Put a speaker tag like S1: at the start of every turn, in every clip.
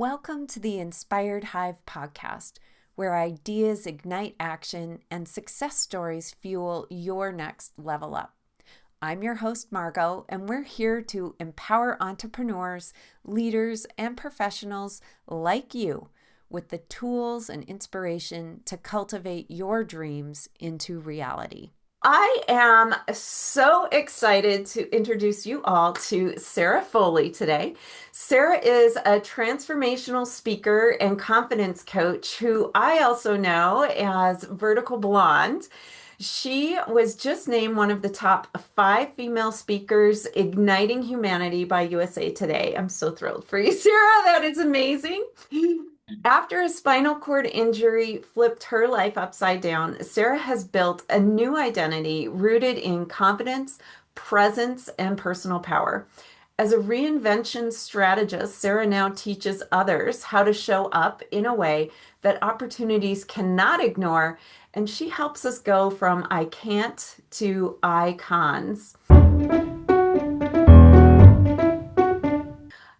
S1: Welcome to the Inspired Hive podcast, where ideas ignite action and success stories fuel your next level up. I'm your host, Margo, and we're here to empower entrepreneurs, leaders, and professionals like you with the tools and inspiration to cultivate your dreams into reality. I am so excited to introduce you all to Sarah Foley today. Sarah is a transformational speaker and confidence coach who I also know as Vertical Blonde. She was just named one of the top 5 female speakers igniting humanity by USA Today. I'm so thrilled for you, Sarah. That is amazing. After a spinal cord injury flipped her life upside down, Sarah has built a new identity rooted in confidence, presence, and personal power. As a reinvention strategist, Sarah now teaches others how to show up in a way that opportunities cannot ignore, and she helps us go from I can't to icons.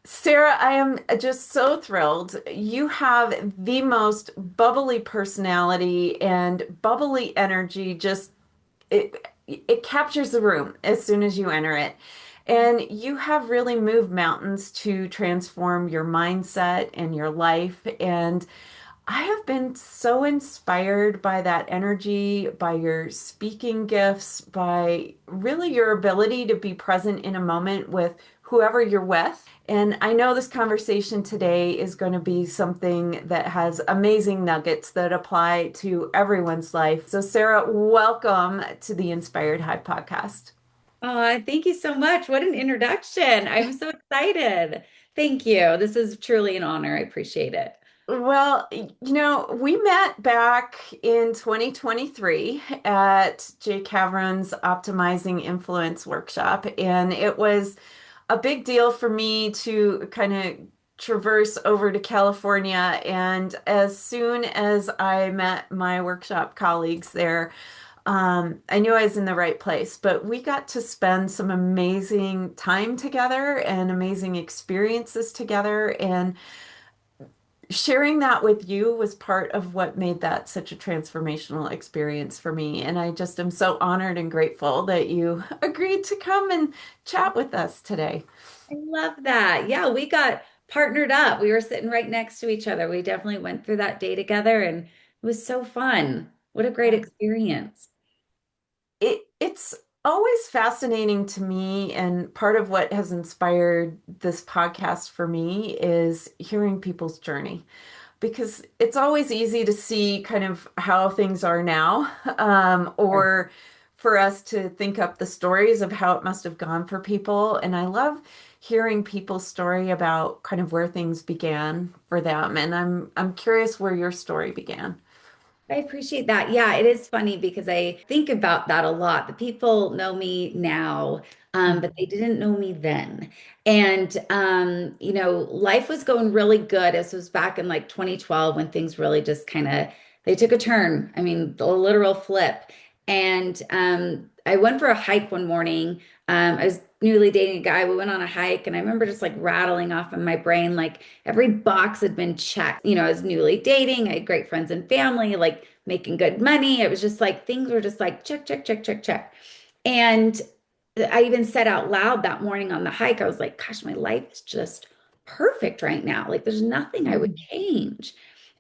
S1: Sarah, I am just so thrilled. You have the most bubbly personality and bubbly energy. Just it captures the room as soon as you enter it. And you have really moved mountains to transform your mindset and your life. And I have been so inspired by that energy, by your speaking gifts, by really your ability to be present in a moment with whoever you're with. And I know this conversation today is going to be something that has amazing nuggets that apply to everyone's life. So, Sarah, welcome to the Inspired Hive podcast.
S2: Oh, thank you so much. What an introduction. I'm so excited. Thank you. This is truly an honor. I appreciate it.
S1: Well, we met back in 2023 at Jay Cavern's Optimizing Influence workshop, and it was a big deal for me to kind of traverse over to California. And as soon as I met my workshop colleagues there, I knew I was in the right place. But we got to spend some amazing time together and amazing experiences together. And sharing that with you was part of what made that such a transformational experience for me. And I just am so honored and grateful that you agreed to come and chat with us today.
S2: I love that. Yeah, we got partnered up. We were sitting right next to each other. We definitely went through that day together and it was so fun. What a great
S1: Yeah.
S2: experience.
S1: It's always fascinating to me, and part of what has inspired this podcast for me is hearing people's journey. Because it's always easy to see kind of how things are now, or for us to think up the stories of how it must have gone for people. And I love hearing people's story about kind of where things began for them. And I'm curious where your story began.
S2: I appreciate that. Yeah, it is funny because I think about that a lot. The people know me now, but they didn't know me then. And life was going really good. This was back in like 2012 when things really just kind of they took a turn. I mean, the literal flip. And I went for a hike one morning. I was newly dating a guy. We went on a hike, and I remember just like rattling off in my brain, like every box had been checked. I was newly dating. I had great friends and family, like making good money. It was just like things were just like check, check, check, check, check. And I even said out loud that morning on the hike, I was like, gosh, my life is just perfect right now. Like there's nothing I would change.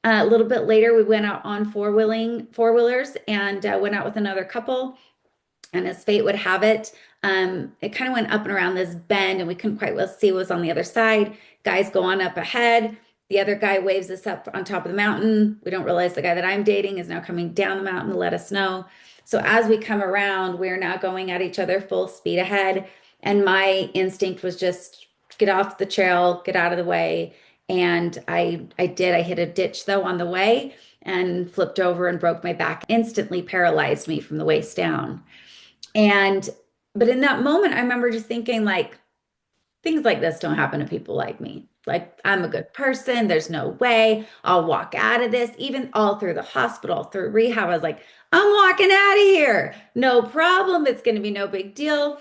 S2: A little bit later, we went out on four wheelers and went out with another couple. And as fate would have it, it kind of went up and around this bend, and we couldn't quite well see what was on the other side. Guys go on up ahead. The other guy waves us up on top of the mountain. We don't realize the guy that I'm dating is now coming down the mountain to let us know. So as we come around, we're now going at each other full speed ahead. And my instinct was just get off the trail, get out of the way. And I did. I hit a ditch though on the way and flipped over and broke my back, instantly paralyzed me from the waist down. And but in that moment, I remember just thinking like things like this don't happen to people like me. Like I'm a good person. There's no way I'll walk out of this. Even all through the hospital, through rehab, I was like, I'm walking out of here. No problem. It's going to be no big deal.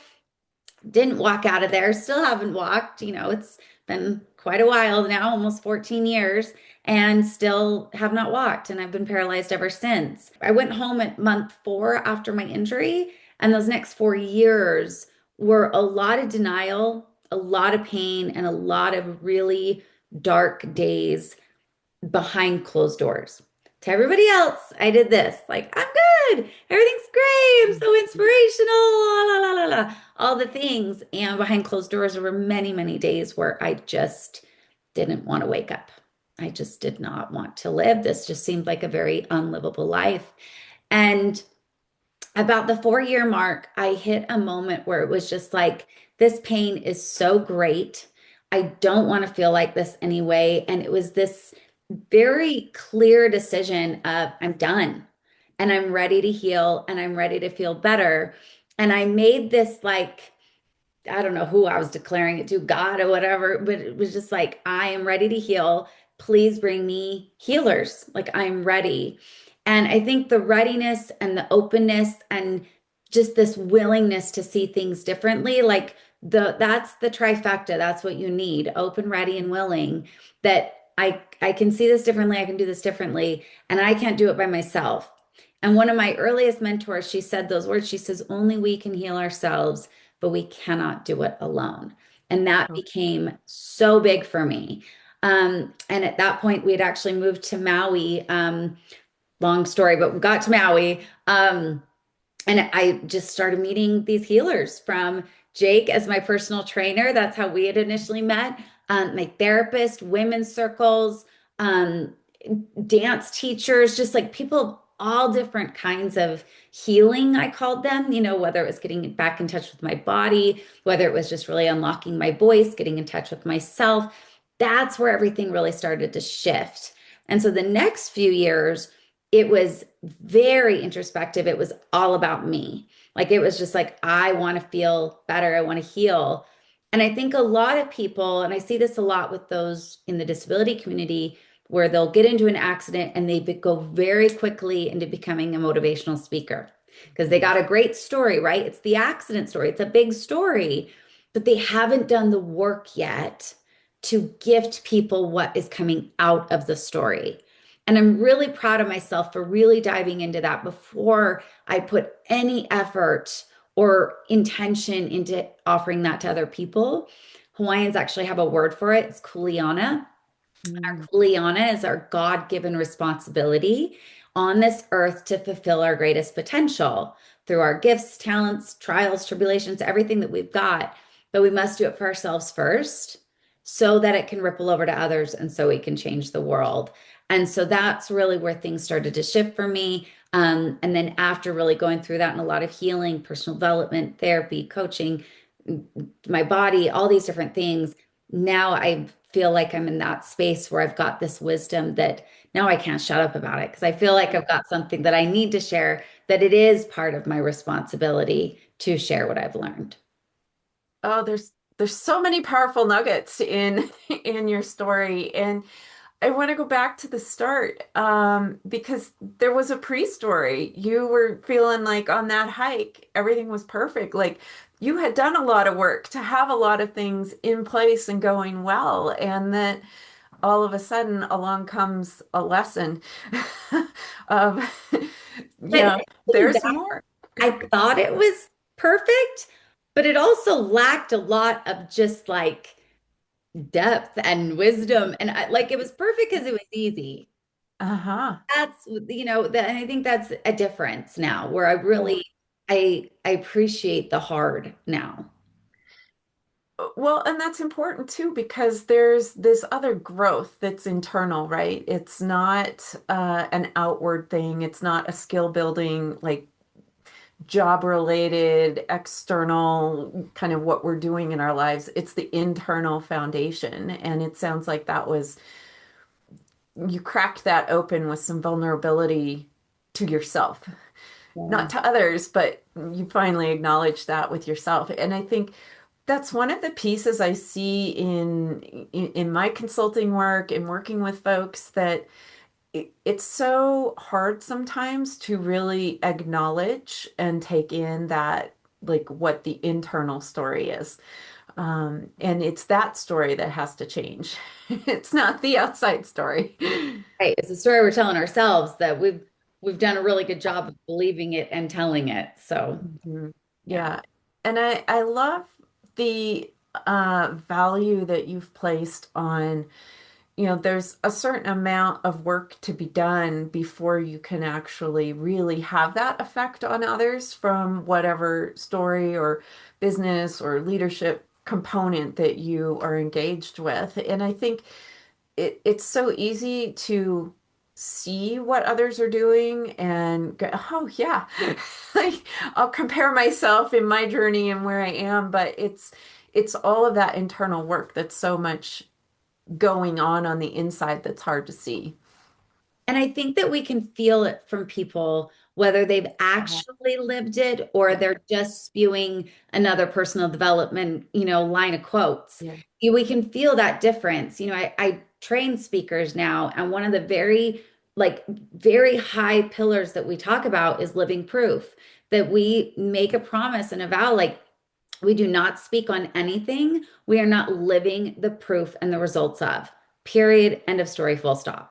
S2: Didn't walk out of there. Still haven't walked. It's been quite a while now, almost 14 years, and still have not walked. And I've been paralyzed ever since. I went home at month 4 after my injury, and those next 4 years were a lot of denial, a lot of pain, and a lot of really dark days behind closed doors. To everybody else, I did this. Like, I'm good. Everything's great. I'm so inspirational. La, la, la, la, la. All the things. And behind closed doors, there were many, many days where I just didn't want to wake up. I just did not want to live. This just seemed like a very unlivable life. And about the 4 year mark, I hit a moment where it was just like, this pain is so great. I don't want to feel like this anyway. And it was this very clear decision of I'm done and I'm ready to heal and I'm ready to feel better. And I made this like, I don't know who I was declaring it to, God or whatever, but it was just like, I am ready to heal. Please bring me healers. Like, I'm ready. And I think the readiness and the openness and just this willingness to see things differently, like that's the trifecta. That's what you need, open, ready, and willing, that I can see this differently, I can do this differently, and I can't do it by myself. And one of my earliest mentors, she said those words. She says, only we can heal ourselves, but we cannot do it alone. And that became so big for me. And at that point, we had actually moved to Maui. Long story, but we got to Maui. And I just started meeting these healers, from Jake as my personal trainer. That's how we had initially met. My therapist, women's circles, um, dance teachers, just like people of all different kinds of healing, I called them, whether it was getting back in touch with my body, whether it was just really unlocking my voice, getting in touch with myself. That's where everything really started to shift. And so the next few years, it was very introspective. It was all about me. Like, it was just like, I want to feel better. I want to heal. And I think a lot of people, and I see this a lot with those in the disability community, where they'll get into an accident and they go very quickly into becoming a motivational speaker because they got a great story, right? It's the accident story, it's a big story, but they haven't done the work yet to gift people what is coming out of the story. And I'm really proud of myself for really diving into that before I put any effort or intention into offering that to other people. Hawaiians actually have a word for it. It's kuleana. Our
S1: Mm.
S2: kuleana is our God-given responsibility on this earth to fulfill our greatest potential through our gifts, talents, trials, tribulations, everything that we've got. But we must do it for ourselves first so that it can ripple over to others and so we can change the world. And so that's really where things started to shift for me. And then after really going through that and a lot of healing, personal development, therapy, coaching, my body, all these different things, now I feel like I'm in that space where I've got this wisdom that now I can't shut up about it because I feel like I've got something that I need to share, that it is part of my responsibility to share what I've learned.
S1: Oh, there's so many powerful nuggets in in your story, and I want to go back to the start, because there was a pre-story. You were feeling like on that hike, everything was perfect. Like, you had done a lot of work to have a lot of things in place and going well, and then all of a sudden along comes a lesson of,
S2: But
S1: yeah,
S2: looking
S1: there's
S2: back,
S1: more.
S2: I thought it was perfect, but it also lacked a lot of just like depth and wisdom. And like, it was perfect because it was easy.
S1: Uh-huh.
S2: That's, and I think that's a difference now where I really, I appreciate the hard now.
S1: Well, and that's important too, because there's this other growth that's internal, right? It's not an outward thing. It's not a skill building, like job related, external kind of what we're doing in our lives. It's the internal foundation. And it sounds like that was, you cracked that open with some vulnerability to yourself,
S2: Yeah.
S1: not to others, but you finally acknowledged that with yourself. And I think that's one of the pieces I see in my consulting work and working with folks, that it's so hard sometimes to really acknowledge and take in that, like, what the internal story is. And it's that story that has to change. It's not the outside story.
S2: Right. It's a story we're telling ourselves that we've done a really good job of believing it and telling it. So,
S1: Mhm.
S2: yeah.
S1: Yeah. And I love the value that you've placed on, there's a certain amount of work to be done before you can actually really have that effect on others from whatever story or business or leadership component that you are engaged with. And I think it's so easy to see what others are doing and go, oh yeah, like I'll compare myself in my journey and where I am, but it's all of that internal work that's so much going on the inside that's hard to see.
S2: And I think that we can feel it from people, whether they've
S1: Uh-huh.
S2: actually lived it or
S1: Yeah,
S2: they're just spewing another personal development, line of quotes.
S1: yeah.
S2: We can feel that difference. I train speakers now, and one of the very high pillars that we talk about is living proof, that we make a promise and a vow, like we do not speak on anything we are not living the proof and the results of. Period. End of story. Full stop.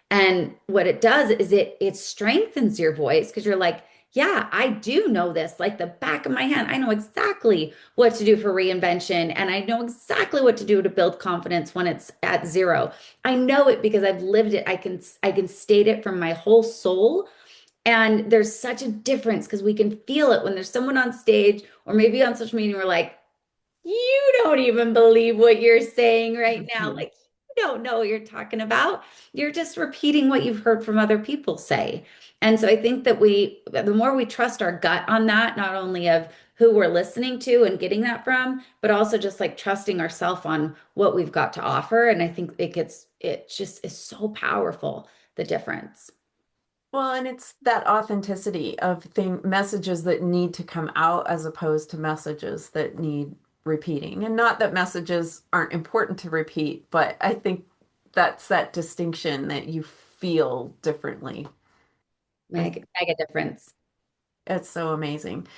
S2: And what it does is it strengthens your voice because you're like, yeah, I do know this like the back of my hand. I know exactly what to do for reinvention, and I know exactly what to do to build confidence when it's at zero. I know it because I've lived it. I can state it from my whole soul. And there's such a difference because we can feel it when there's someone on stage or maybe on social media. We're like, you don't even believe what you're saying right now.
S1: Mhm.
S2: Like, you don't know what you're talking about. You're just repeating what you've heard from other people say. And so I think that the more we trust our gut on that, not only of who we're listening to and getting that from, but also just like trusting ourselves on what we've got to offer. And I think it just is so powerful, the difference.
S1: Well, and it's that authenticity of messages that need to come out as opposed to messages that need repeating. And not that messages aren't important to repeat, but I think that's that distinction that you feel differently. I
S2: Mega difference.
S1: It's so amazing.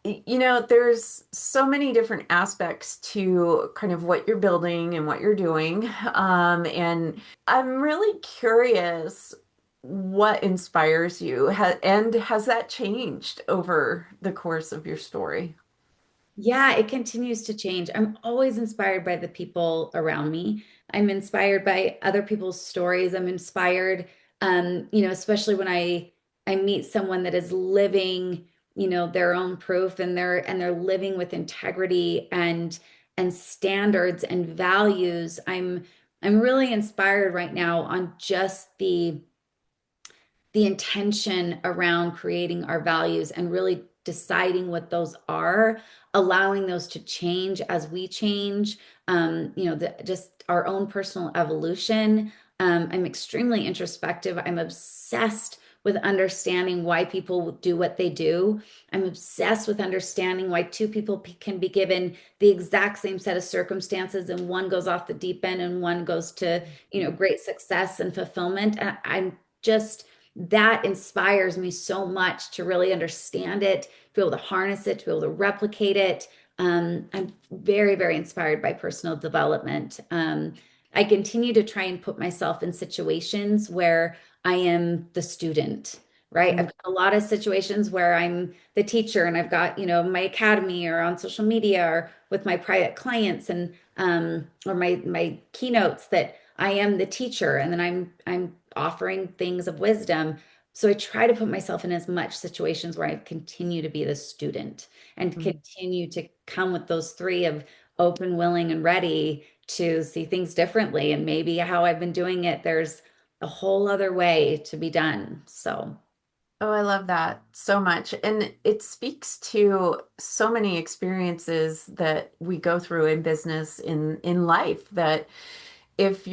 S1: There's so many different aspects to kind of what you're building and what you're doing. And I'm really curious what inspires you. And has that changed over the course of your story?
S2: Yeah, it continues to change. I'm always inspired by the people around me. I'm inspired by other people's stories. I'm inspired, especially when I meet someone that is living, their own proof and they're living with integrity and standards and values. I'm really inspired right now on just the intention around creating our values and really deciding what those are, allowing those to change as we change, just our own personal evolution. I'm extremely introspective. I'm obsessed with understanding why people do what they do. I'm obsessed with understanding why two people can be given the exact same set of circumstances and one goes off the deep end and one goes to, great success and fulfillment. And I'm just that inspires me so much to really understand it, to be able to harness it, to be able to replicate it. I'm very, very inspired by personal development. I continue to try and put myself in situations where I am the student, right? I've
S1: Mm.
S2: got a lot of situations where I'm the teacher and I've got, my academy or on social media or with my private clients and or my keynotes that I am the teacher and then I'm offering things of wisdom. So I try to put myself in as much situations where I continue to be the student and
S1: Mm.
S2: continue to come with those three of open, willing, and ready to see things differently. And maybe how I've been doing it, there's a whole other way to be done. So,
S1: Oh, I love that so much. And it speaks to so many experiences that we go through in business, in life, that if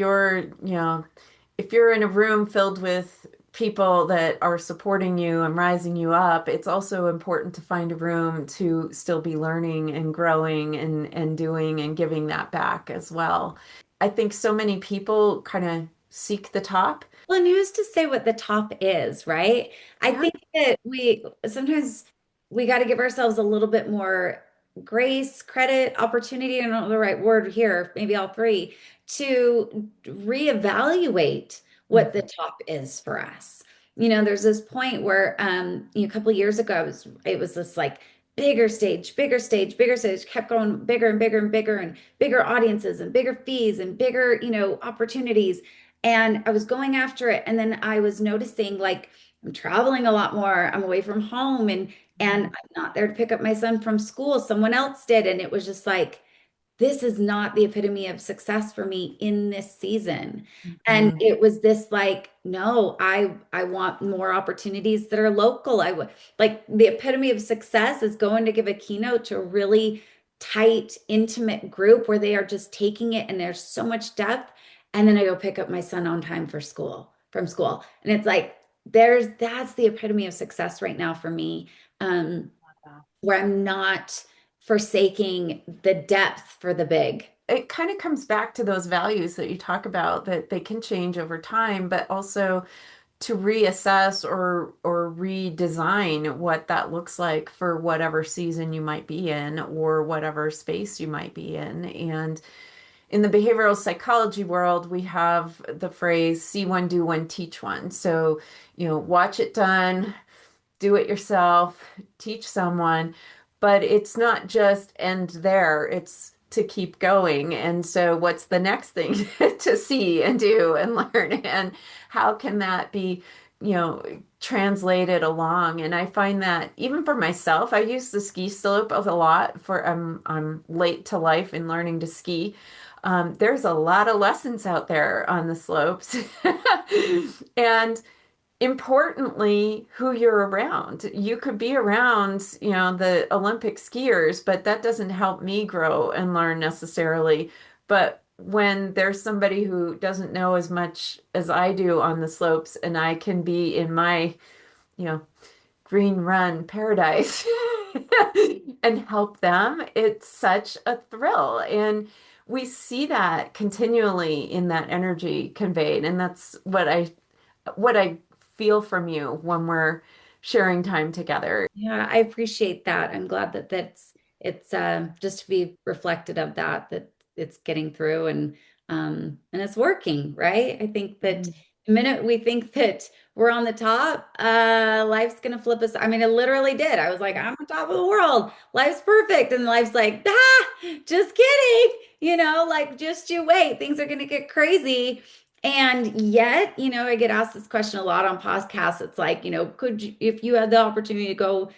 S1: if you're in a room filled with people that are supporting you and rising you up, it's also important to find a room to still be learning and growing and doing and giving that back as well. I think so many people kind of seek the top.
S2: well, and who's to say what the top is, right? I
S1: Yeah.
S2: think that we sometimes we got to give ourselves a little bit more. grace, credit, opportunity, I don't know the right word here, maybe all three, to reevaluate what the
S1: Mhm.
S2: top is for us. There's this point where a couple of years ago, it was this like bigger stage, bigger stage, bigger stage, kept going bigger and bigger and bigger and bigger audiences and bigger fees and bigger, opportunities. And I was going after it. And then I was noticing like I'm traveling a lot more. I'm away from home and
S1: Mhm.
S2: I'm not there to pick up my son from school. Someone else did. And it was just like, this is not the epitome of success for me in this season. And
S1: Mhm.
S2: it was this like, no, I want more opportunities that are local. I would like the epitome of success is going to give a keynote to a really tight, intimate group where they are just taking it and there's so much depth. And then I go pick up my son on time for school, from school. And it's like that's the epitome of success right now for me. Um, where I'm not forsaking the depth for the big.
S1: It kind of comes back to those values that you talk about that they can change over time, but also to reassess or redesign what that looks like for whatever season you might be in or whatever space you might be in. And in the behavioral psychology world, we have the phrase see one, do one, teach one. So, watch it done, do it yourself, teach someone, but it's not just end there, it's to keep going. And so, what's the next thing to see and do and learn? And how can that be, translated along? And I find that even for myself, I use the ski slope a lot for I'm late to life in learning to ski. There's a lot of lessons out there on the slopes. And importantly, who you're around. You could be around, the Olympic skiers, but that doesn't help me grow and learn necessarily. But when there's somebody who doesn't know as much as I do on the slopes, and I can be in my, you know, green run paradise and help them, it's such a thrill. And we see that continually in that energy conveyed. And that's what I feel from you when we're sharing time together.
S2: Yeah, I appreciate that. I'm glad that it's just to be reflected of that it's getting through and it's working, right? I think that
S1: Mhm.
S2: the minute we think that we're on the top, life's gonna flip us. I mean, it literally did. I was like, I'm on top of the world. Life's perfect. And life's like, just kidding. Like just you wait. Things are gonna get crazy. And yet, I get asked this question a lot on podcasts. It's like, could you, if you had the opportunity to go,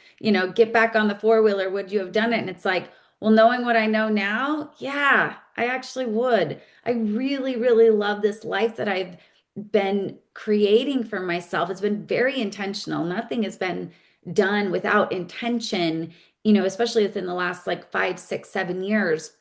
S2: get back on the four-wheeler, would you have done it? And it's like, well, knowing what I know now, yeah, I actually would. I really, really love this life that I've been creating for myself. It's been very intentional. Nothing has been done without intention, especially within the last like 5, 6, 7 years.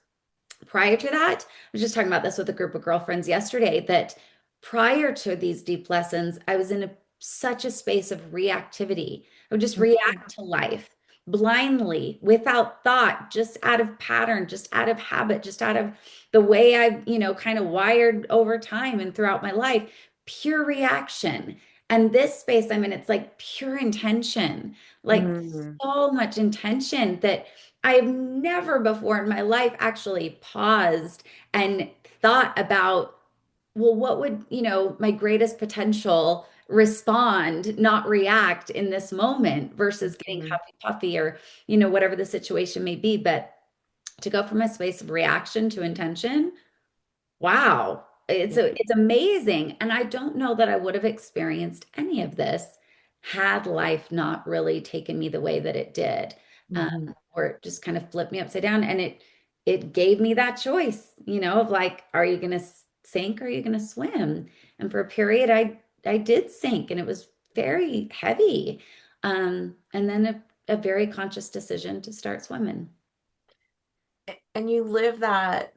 S2: Prior to that, I was just talking about this with a group of girlfriends yesterday that prior to these deep lessons, I was in such a space of reactivity. I would just
S1: Mhm.
S2: react to life blindly, without thought, just out of pattern, just out of habit, just out of the way I've, kind of wired over time and throughout my life, pure reaction. And this space I'm in, it's like pure intention, like
S1: Mhm.
S2: so much intention that I've never before in my life actually paused and thought about, well, what would, my greatest potential respond, not react in this moment versus getting
S1: Mhm.
S2: huffy puffy or, whatever the situation may be. But to go from a space of reaction to intention, wow.
S1: Yeah.
S2: It's amazing. And I don't know that I would have experienced any of this had life not really taken me the way that it did.
S1: Mhm.
S2: Or it just kind of flipped me upside down. And it gave me that choice, of like, are you gonna sink or are you gonna swim? And for a period I did sink and it was very heavy. And then a very conscious decision to start swimming.
S1: And you live that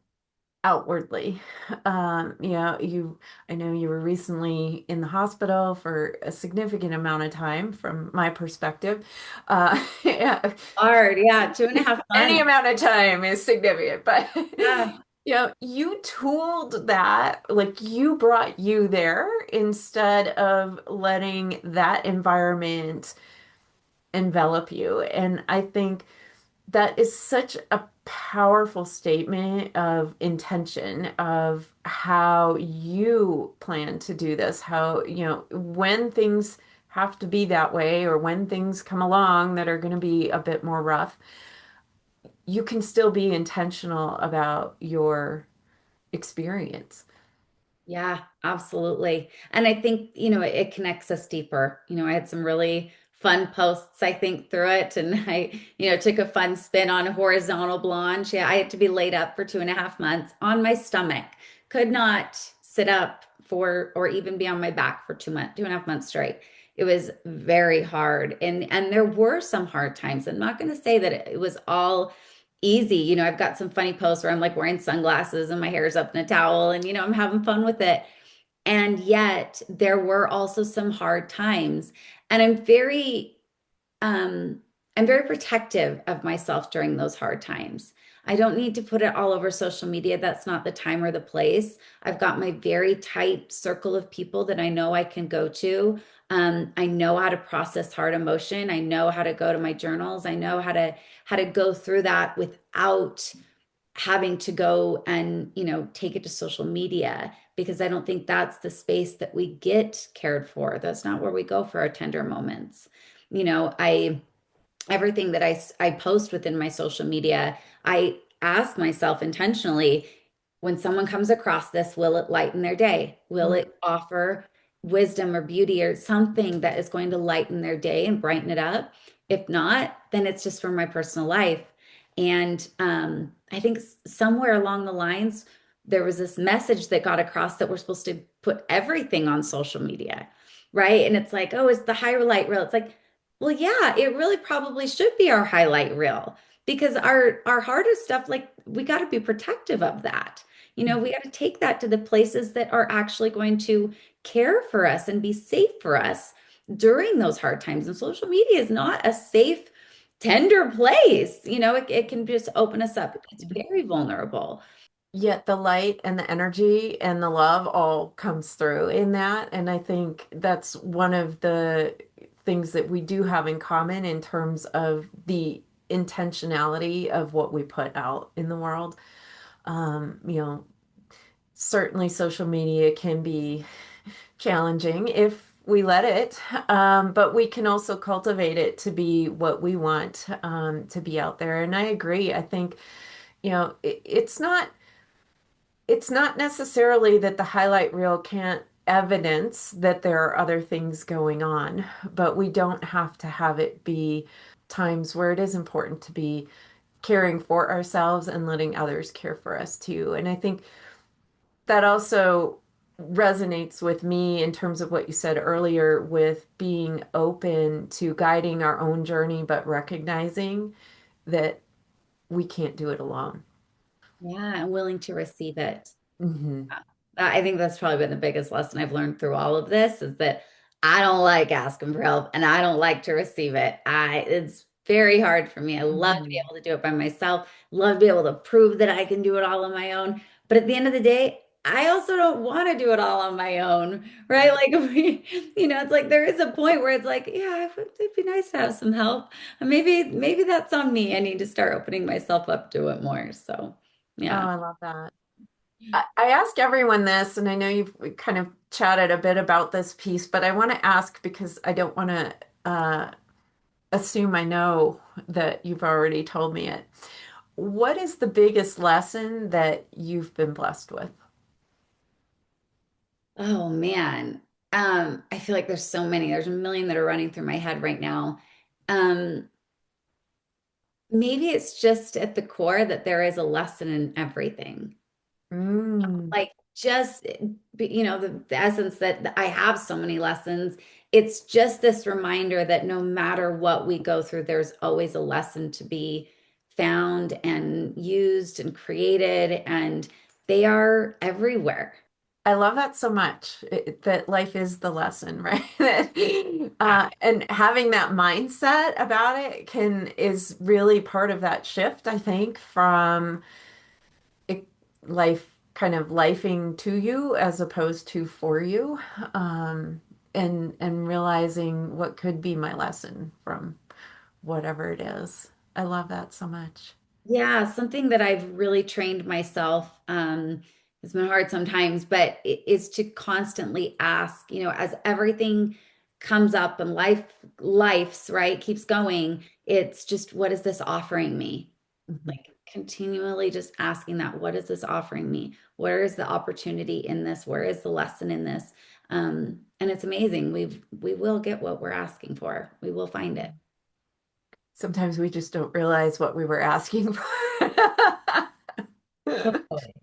S1: outwardly. I know you were recently in the hospital for a significant amount of time from my perspective. Yeah,
S2: Hard, yeah, 2.5 months.
S1: any amount of time is significant, but
S2: Yeah.
S1: you tooled that, like you brought you there instead of letting that environment envelop you. And I think That is such a powerful statement of intention of how you plan to do this, how, when things have to be that way or when things come along that are going to be a bit more rough, you can still be intentional about your experience.
S2: Yeah, absolutely. And I think, it connects us deeper. I had some really fun posts, I think, through it. And I, took a fun spin on horizontal blonde. Yeah, I had to be laid up for 2.5 months on my stomach. Could not sit up for or even be on my back for 2 months, 2.5 months straight. It was very hard. And there were some hard times. I'm not going to say that it was all easy. I've got some funny posts where I'm like wearing sunglasses and my hair's up in a towel and, I'm having fun with it. And yet there were also some hard times. And um, I'm very protective of myself during those hard times. I don't need to put it all over social media. That's not the time or the place. I've got my very tight circle of people that I know I can go to. I know how to process hard emotion. I know how to go to my journals. I know how to go through that without having to go and take it to social media, because I don't think that's the space that we get cared for. That's not where we go for our tender moments. I everything that I post within my social media, I ask myself intentionally, when someone comes across this, will it lighten their day? Will
S1: Mm.
S2: it offer wisdom or beauty or something that is going to lighten their day and brighten it up? If not, then it's just for my personal life. And I think somewhere along the lines, there was this message that got across that we're supposed to put everything on social media, right? And it's like, oh, it's the highlight reel. It's like, well, yeah, it really probably should be our highlight reel, because our hardest stuff, like, we got to be protective of that. We got to take that to the places that are actually going to care for us and be safe for us during those hard times. And social media is not a safe, tender place. It can just open us up. It's very vulnerable.
S1: Yet the light and the energy and the love all comes through in that. And I think that's one of the things that we do have in common in terms of the intentionality of what we put out in the world. Um, you know, Certainly social media can be challenging if we let it, but we can also cultivate it to be what we want to be out there. And I agree. I think, it's not necessarily that the highlight reel can't evidence that there are other things going on, but we don't have to have it be times where it is important to be caring for ourselves and letting others care for us too. And I think that also resonates with me in terms of what you said earlier with being open to guiding our own journey, but recognizing that we can't do it alone.
S2: Yeah, I'm willing to receive it.
S1: Hmm.
S2: I think that's probably been the biggest lesson I've learned through all of this, is that I don't like asking for help and I don't like to receive it. It's very hard for me. I love to be
S1: Hmm.
S2: able to do it by myself, love to be able to prove that I can do it all on my own. But at the end of the day, I also don't want to do it all on my own, right? Like it's like there is a point where it's like, yeah, it'd be nice to have some help. And maybe that's on me. I need to start opening myself up to it more. So,
S1: Oh,
S2: yeah.
S1: I love that. I ask everyone this, and I know you've kind of chatted a bit about this piece, but I want to ask because I don't want to assume I know that you've already told me it. What is the biggest lesson that you've been blessed with?
S2: Oh man. I feel like there's so many. There's a million that are running through my head right now. Um, Maybe it's just at the core that there is a lesson in everything.
S1: Mm.
S2: Like, just the essence that I have so many lessons. It's just this reminder that no matter what we go through, there's always a lesson to be found and used and created, and they are everywhere.
S1: I love that so much, that life is the lesson, right? And having that mindset about it is really part of that shift, I think, from it, life kind of lifing to you as opposed to for you, and realizing what could be my lesson from whatever it is. I love that so much.
S2: Yeah, something that I've really trained myself, it's been hard sometimes, but it is to constantly ask, as everything comes up and life's right, keeps going, it's just, what is this offering me?
S1: Mhm.
S2: Like continually just asking that, what is this offering me? Where is the opportunity in this? Where is the lesson in this? And it's amazing. We will get what we're asking for. We will find it.
S1: Sometimes we just don't realize what we were asking for.
S2: Totally.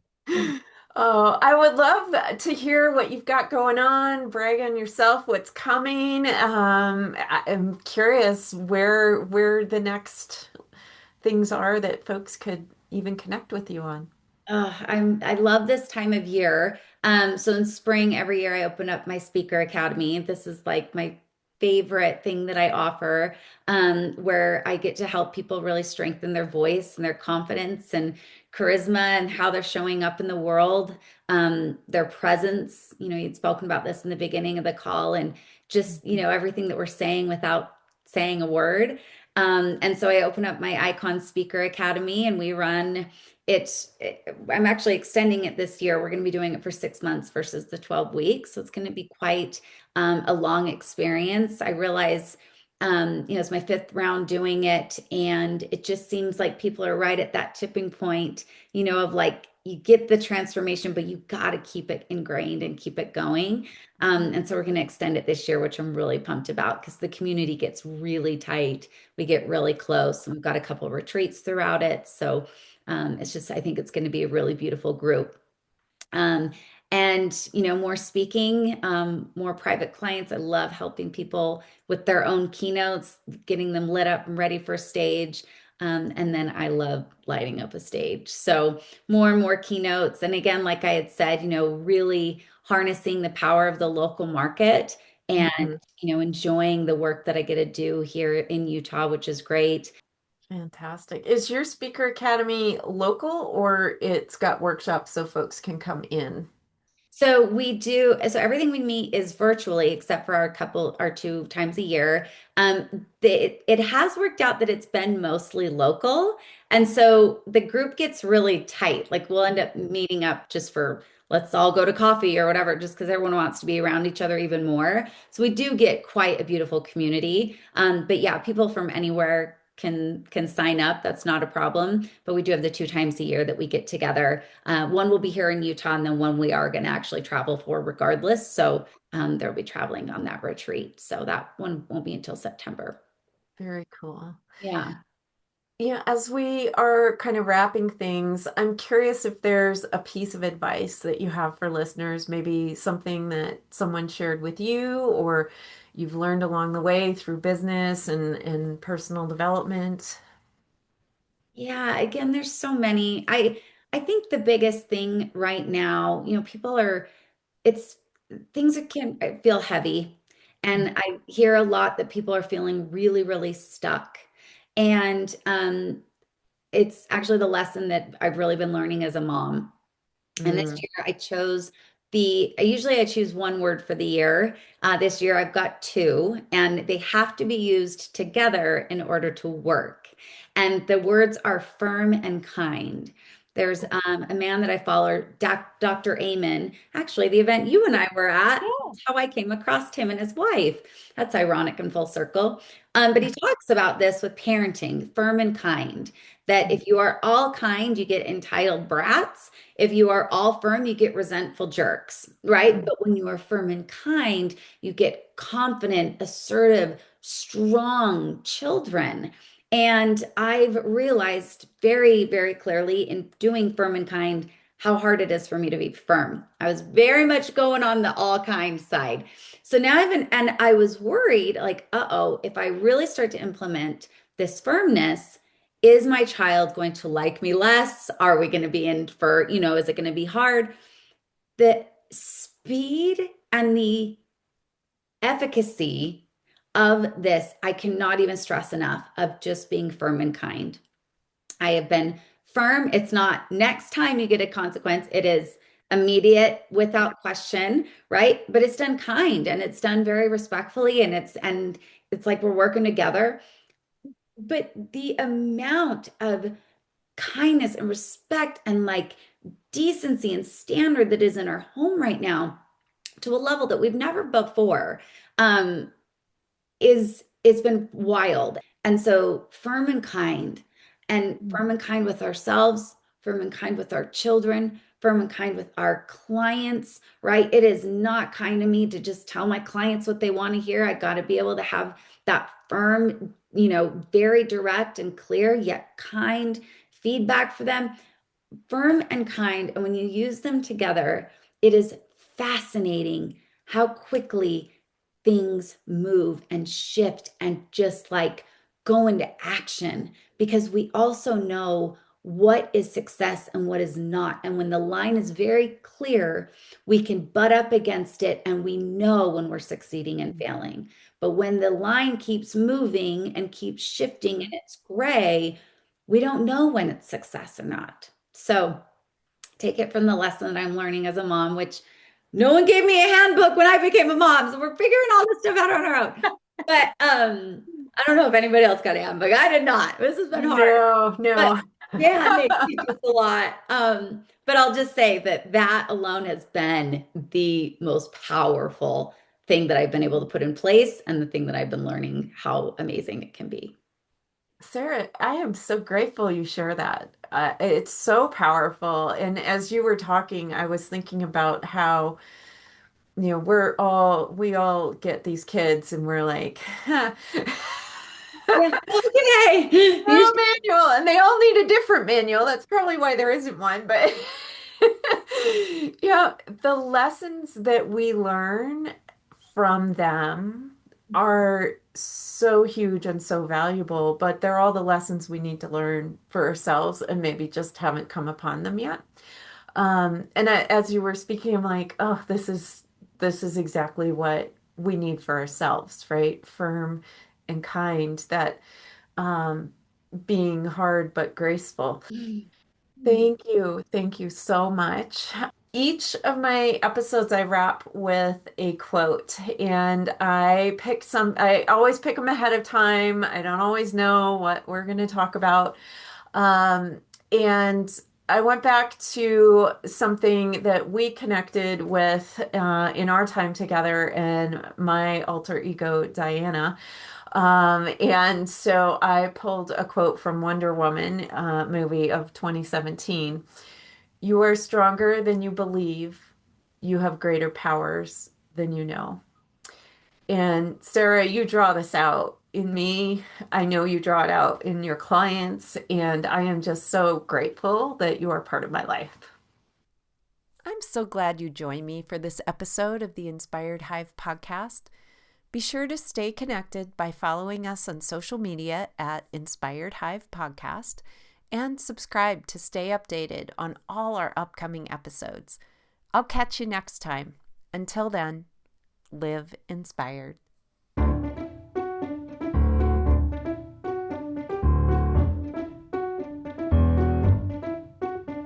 S1: Oh, I would love to hear what you've got going on, brag on yourself, what's coming. I'm curious where the next things are that folks could even connect with you on.
S2: I love this time of year. So in spring every year I open up my speaker academy. This is like my favorite thing that I offer, where I get to help people really strengthen their voice and their confidence and charisma and how they're showing up in the world, their presence. You'd spoken about this in the beginning of the call, and just,
S1: Mhm.
S2: everything that we're saying without saying a word. And so I open up my Icon Speaker Academy, and we run I'm actually extending it this year. We're going to be doing it for 6 months versus the 12 weeks. So it's going to be quite a long experience. I realize, it's my fifth round doing it, and it just seems like people are right at that tipping point, of like, you get the transformation, but you got to keep it ingrained and keep it going. And so we're going to extend it this year, which I'm really pumped about because the community gets really tight. We get really close, and we've got a couple of retreats throughout it. So it's just, I think it's going to be a really beautiful group. Um, and, more speaking, more private clients. I love helping people with their own keynotes, getting them lit up and ready for a stage. And then I love lighting up a stage. So more and more keynotes. And again, like I had said, really harnessing the power of the local market and,
S1: Mhm.
S2: enjoying the work that I get to do here in Utah, which is great.
S1: Fantastic. Is your speaker academy local or it's got workshops so folks can come in?
S2: So everything we meet is virtually, except for our 2 times a year. It has worked out that it's been mostly local. And so the group gets really tight. Like we'll end up meeting up just for, let's all go to coffee or whatever, just because everyone wants to be around each other even more. So we do get quite a beautiful community. But yeah, people from anywhere can sign up. That's not a problem. But we do have the 2 times a year that we get together. One will be here in Utah, and then one we are going to actually travel for regardless. So they'll be traveling on that retreat. So that one won't be until September.
S1: Very cool.
S2: Yeah.
S1: Yeah, as we are kind of wrapping things, I'm curious if there's a piece of advice that you have for listeners, maybe something that someone shared with you or you've learned along the way through business and personal development.
S2: Yeah, again, there's so many. I think the biggest thing right now, people are it's things that can feel heavy. And I hear a lot that people are feeling really, really stuck. And it's actually the lesson that I've really been learning as a mom. And this
S1: Mm,
S2: year I chose usually I choose one word for the year. This year I've got two, and they have to be used together in order to work. And the words are firm and kind. There's a man that I follow, Dr. Amen. Actually, the event you and I were at,
S1: yeah.
S2: that's how I came across him and his wife. That's ironic and full circle. But he talks about this with parenting, firm and kind, that if you are all kind, you get entitled brats. If you are all firm, you get resentful jerks, right?
S1: Mm,
S2: But when you are firm and kind, you get confident, assertive, strong children. And I've realized very, very clearly in doing firm and kind how hard it is for me to be firm. I was very much going on the all kind side. So now and I was worried, like, uh-oh, if I really start to implement this firmness, is my child going to like me less? Are we going to be in for, is it going to be hard? The speed and the efficacy of this, I cannot even stress enough of just being firm and kind. I have been firm. It's not next time you get a consequence, it is immediate without question, right? But it's done kind and it's done very respectfully, and it's like we're working together. but the amount of kindness and respect and like decency and standard that is in our home right now to a level that we've never before um, is it's been wild. And so firm and kind with ourselves, firm and kind with our children, firm and kind with our clients, right? It is not kind to me to just tell my clients what they want to hear. I got to be able to have that firm, very direct and clear, yet kind feedback for them, firm and kind. And when you use them together, it is fascinating how quickly things move and shift and just like go into action because we also know what is success and what is not. And when the line is very clear, we can butt up against it and we know when we're succeeding and failing. But when the line keeps moving and keeps shifting and it's gray, we don't know when it's success or not. So take it from the lesson that I'm learning as a mom, which no one gave me a handbook when I became a mom. So we're figuring all this stuff out on our own. But I don't know if anybody else got a handbook. I did not. This has been hard.
S1: No,
S2: But
S1: no.
S2: man, they teach us a lot. But I'll just say that that alone has been the most powerful thing that I've been able to put in place and the thing that I've been learning how amazing it can be.
S1: Sarah, I am so grateful you share that. It's so powerful. And as you were talking, I was thinking about how, we all get these kids and we're like, huh.
S2: Yeah. Okay. You
S1: No manual, and they all need a different manual. That's probably why there isn't one. But yeah, the lessons that we learn from them are so huge and so valuable, but they're all the lessons we need to learn for ourselves and maybe just haven't come upon them yet. As you were speaking, I'm like, oh, this is exactly what we need for ourselves, right? Firm and kind, that um, being hard but graceful.
S2: should.
S1: Thank you. Thank you so much. Each of my episodes I wrap with a quote, and I always pick them ahead of time. I don't always know what we're going to talk about. And I went back to something that we connected with in our time together and my alter ego, Diana. And so I pulled a quote from Wonder Woman movie of 2017. You are stronger than you believe. You have greater powers than you know. And Sarah, you draw this out in me. I know you draw it out in your clients, and I am just so grateful that you are part of my life. I'm so glad you joined me for this episode of the Inspired Hive podcast. Be sure to stay connected by following us on social media at Inspired Hive Podcast and subscribe to stay updated on all our upcoming episodes. I'll catch you next time. Until then, live inspired.